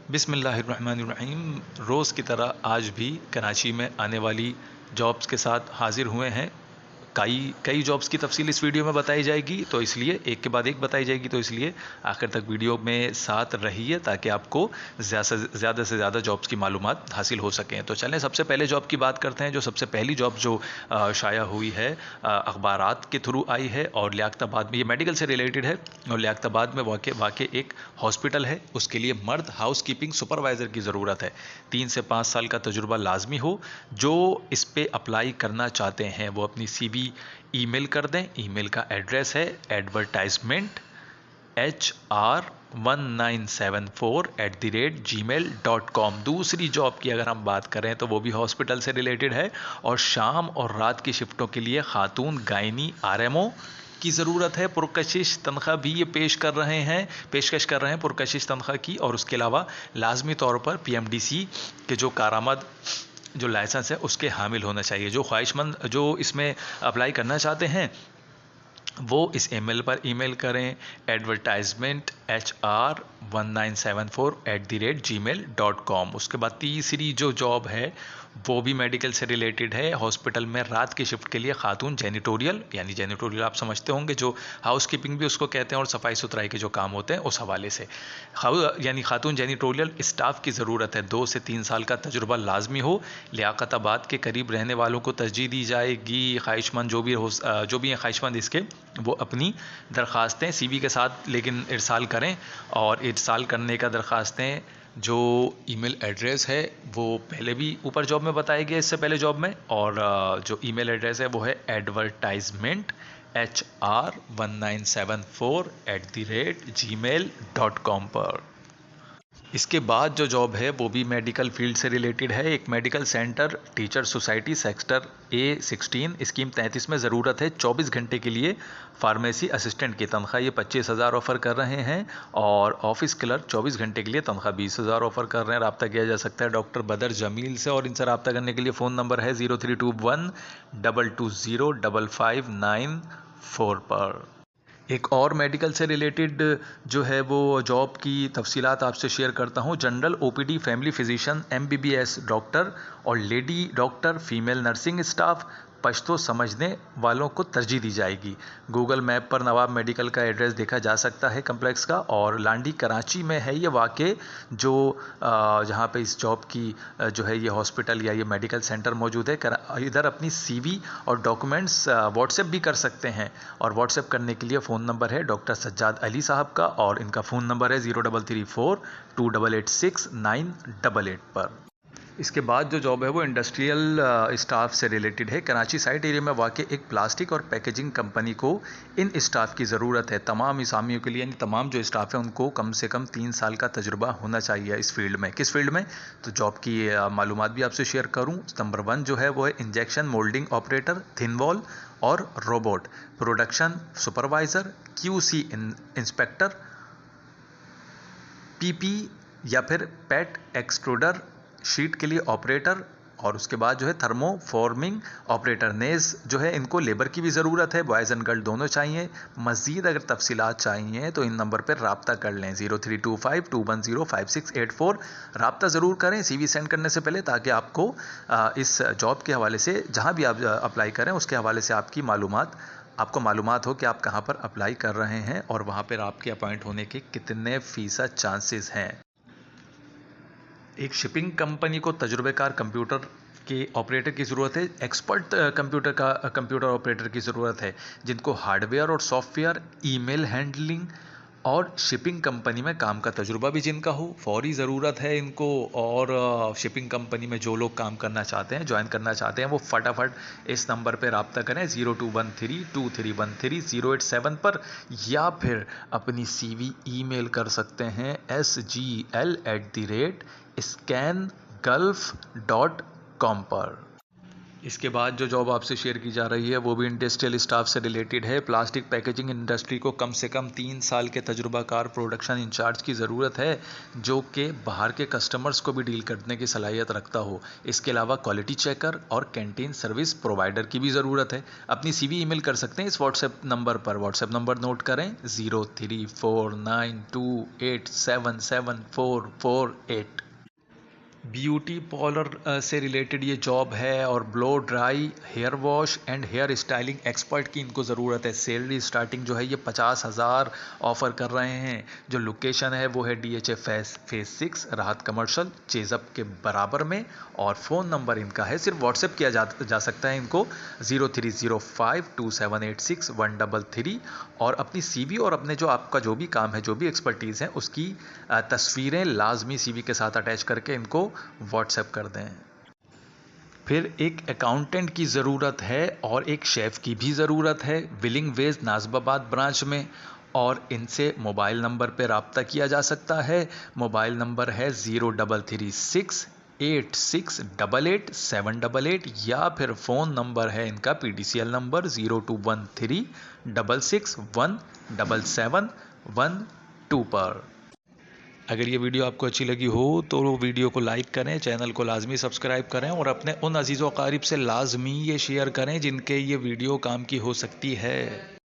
बिस्मिल्लाहिर्रहमानिर्रहीम। रोज़ की तरह आज भी कराची में आने वाली जॉब्स के साथ हाज़िर हुए हैं। कई कई जॉब्स की तफसील इस वीडियो में बताई जाएगी, तो इसलिए एक के बाद एक बताई जाएगी, तो इसलिए आखिर तक वीडियो में साथ रहिए ताकि आपको ज़्यादा से ज़्यादा जॉब्स की मालूमात हासिल हो सकें। तो चलें सबसे पहले जॉब की बात करते हैं। जो सबसे पहली जॉब जो शाया हुई है, अखबारात के थ्रू आई है और लियाकताबाद में, ये मेडिकल से रिलेटेड है और लियाकताबाद में वाक़ एक हॉस्पिटल है। उसके लिए मर्द हाउस कीपिंग सुपरवाइज़र की ज़रूरत है। 3 से 5 साल का तजुर्बा लाजमी हो। जो इस पे अप्लाई करना चाहते हैं वो अपनी CV ईमेल कर दें। ईमेल का एड्रेस है advertisement@1974@gmail.com। दूसरी जॉब की अगर हम बात करें तो वो भी हॉस्पिटल से रिलेटेड है और शाम और रात की शिफ्टों के लिए खातून गायनी RMO की ज़रूरत है। पुरकशिश तनख्वाह भी ये पेशकश कर रहे हैं पुरकशिश तनख्वाह की। और उसके अलावा लाजमी तौर पर PMDC के जो कारामद जो लाइसेंस है उसके हामिल होना चाहिए। जो ख्वाहिशमंद जो इसमें अप्लाई करना चाहते हैं वो इस ईमेल पर ईमेल करें advertisement@1974@gmail.com। उसके बाद तीसरी जो जॉब है वो भी मेडिकल से रिलेटेड है। हॉस्पिटल में रात की शिफ्ट के लिए खातून जेनिटोरियल, यानी जेनिटोरियल आप समझते होंगे, जो हाउस कीपिंग भी उसको कहते हैं और सफाई सुथराई के जो काम होते हैं उस हवाले से, यानी खातून जेनिटोरियल स्टाफ की ज़रूरत है। 2 से 3 साल का तजुर्बा लाजमी हो। लियाकताबाद के करीब रहने वालों को तरजीह दी जाएगी। ख्वाहिशमंद जो भी हैं ख्वाहिशमंद इसके, वो अपनी दरख्वास्तें CV के साथ लेकिन इरसाल करें। और इरसाल करने का दरख्वास्तें जो ईमेल एड्रेस है वो पहले भी ऊपर जॉब में बताया गया, इससे पहले जॉब में। और जो ईमेल एड्रेस है वो है advertisement@1974@gmail.com पर। इसके बाद जो जॉब है वो भी मेडिकल फील्ड से रिलेटेड है। एक medical centre teacher society sector A16 scheme 33 में ज़रूरत है 24 घंटे के लिए फार्मेसी असिस्टेंट की। तनख्वाह ये 25,000 ऑफ़र कर रहे हैं और ऑफिस क्लर्क 24 घंटे के लिए तनख्वाह 20,000 ऑफ़र कर रहे हैं। रब्ता किया जा सकता है डॉक्टर बदर जमील से और इनसे रब्ता करने के लिए फ़ोन नंबर है 0321220559 पर। एक और मेडिकल से रिलेटेड जो है वो जॉब की तफसीलात आपसे शेयर करता हूँ। General OPD family physician MBBS doctor और lady doctor female nursing staff Pashto समझने वालों को तरजीह दी जाएगी। गूगल मैप पर नवाब मेडिकल का एड्रेस देखा जा सकता है कम्प्लेक्स का, और लांडी कराची में है ये वाक़े, जो जहाँ पे इस जॉब की जो है ये हॉस्पिटल या ये मेडिकल सेंटर मौजूद है। इधर अपनी CV और डॉक्यूमेंट्स व्हाट्सएप भी कर सकते हैं। और व्हाट्सएप करने के लिए फ़ोन नंबर है डॉक्टर सज्जाद अली साहब का और इनका फ़ोन नंबर है 03342886 988 पर। इसके बाद जो जॉब है वो इंडस्ट्रियल स्टाफ से रिलेटेड है। कराची साइट एरिया में वाक़ एक प्लास्टिक और पैकेजिंग कंपनी को इन स्टाफ की ज़रूरत है। तमाम इसामियों के लिए, यानी तमाम जो स्टाफ है उनको कम से कम 3 साल का तजुर्बा होना चाहिए इस फील्ड में। किस फील्ड में, तो जॉब की मालूमात भी आपसे शेयर करूँ। नंबर 1 जो है वो है injection moulding operator, thin wall और robot, production supervisor, QC inspector, PP या फिर पेट एक्सट्रूडर शीट के लिए ऑपरेटर, और उसके बाद जो है थर्मोफॉर्मिंग ऑपरेटर, नेज जो है इनको लेबर की भी ज़रूरत है। बॉयज़ एंड गर्ल दोनों चाहिए। मज़ीद अगर तफसीलात चाहिए तो इन नंबर पर रब्ता कर लें 0325210568 रब्ता ज़रूर करें CV सेंड करने से पहले, ताकि आपको इस जॉब के हवाले से जहाँ भी आप अप्लाई करें उसके हवाले से आपको मालूमात हो कि आप कहाँ पर अप्लाई कर रहे हैं और वहाँ पर आपके अपॉइंट होने के कितने फ़ीसद चांसेस हैं। एक शिपिंग कंपनी को तजुर्बेकार कंप्यूटर के ऑपरेटर की ज़रूरत है। एक्सपर्ट कंप्यूटर ऑपरेटर की ज़रूरत है जिनको हार्डवेयर और सॉफ्टवेयर, ईमेल हैंडलिंग और शिपिंग कंपनी में काम का तजुर्बा भी जिनका हो। फौरी ज़रूरत है इनको। और शिपिंग कंपनी में जो लोग काम करना चाहते हैं, ज्वाइन करना चाहते हैं, वो फटाफट इस नंबर पर रब्ता करें 0213231087 पर, या फिर अपनी CV ईमेल कर सकते हैं sgl@scangulf.com पर। इसके बाद जो जॉब आपसे शेयर की जा रही है वो भी इंडस्ट्रियल स्टाफ से रिलेटेड है। प्लास्टिक पैकेजिंग इंडस्ट्री को कम से कम 3 साल के तजुर्बाकार प्रोडक्शन इंचार्ज की ज़रूरत है, जो कि बाहर के कस्टमर्स को भी डील करने की सलाहियत रखता हो। इसके अलावा क्वालिटी चेकर और कैंटीन सर्विस प्रोवाइडर की भी ज़रूरत है। अपनी CV ईमेल कर सकते हैं इस व्हाट्सएप नंबर पर। व्हाट्सएप नंबर नोट करें 034928774448। ब्यूटी पार्लर से रिलेटेड ये जॉब है और blow dry hair wash and hair styling expert की इनको ज़रूरत है। सैलरी स्टार्टिंग जो है ये 50,000 ऑफ़र कर रहे हैं। जो लोकेशन है वो है DHA फेस 6 राहत कमर्शियल चेज़अप के बराबर में। और फ़ोन नंबर इनका है, सिर्फ व्हाट्सएप किया जा सकता है इनको 03052786 और अपनी CV और अपने जो आपका जो भी काम है, जो भी एक्सपर्टीज़ है, उसकी तस्वीरें लाजमी CV के साथ अटैच करके इनको व्हाट्सएप कर दें। फिर एक अकाउंटेंट की ज़रूरत है और एक शेफ़ की भी ज़रूरत है विलिंग वेज नाजबाबाद ब्रांच में। और इनसे मोबाइल नंबर पर रब्ता किया जा सकता है। मोबाइल नंबर है 033686888788 या फिर फ़ोन नंबर है इनका PDCL नंबर 0213661771 पर। अगर ये वीडियो आपको अच्छी लगी हो तो वीडियो को लाइक करें, चैनल को लाजमी सब्सक्राइब करें और अपने उन अजीज़ व अकारिब से लाजमी ये शेयर करें जिनके ये वीडियो काम की हो सकती है।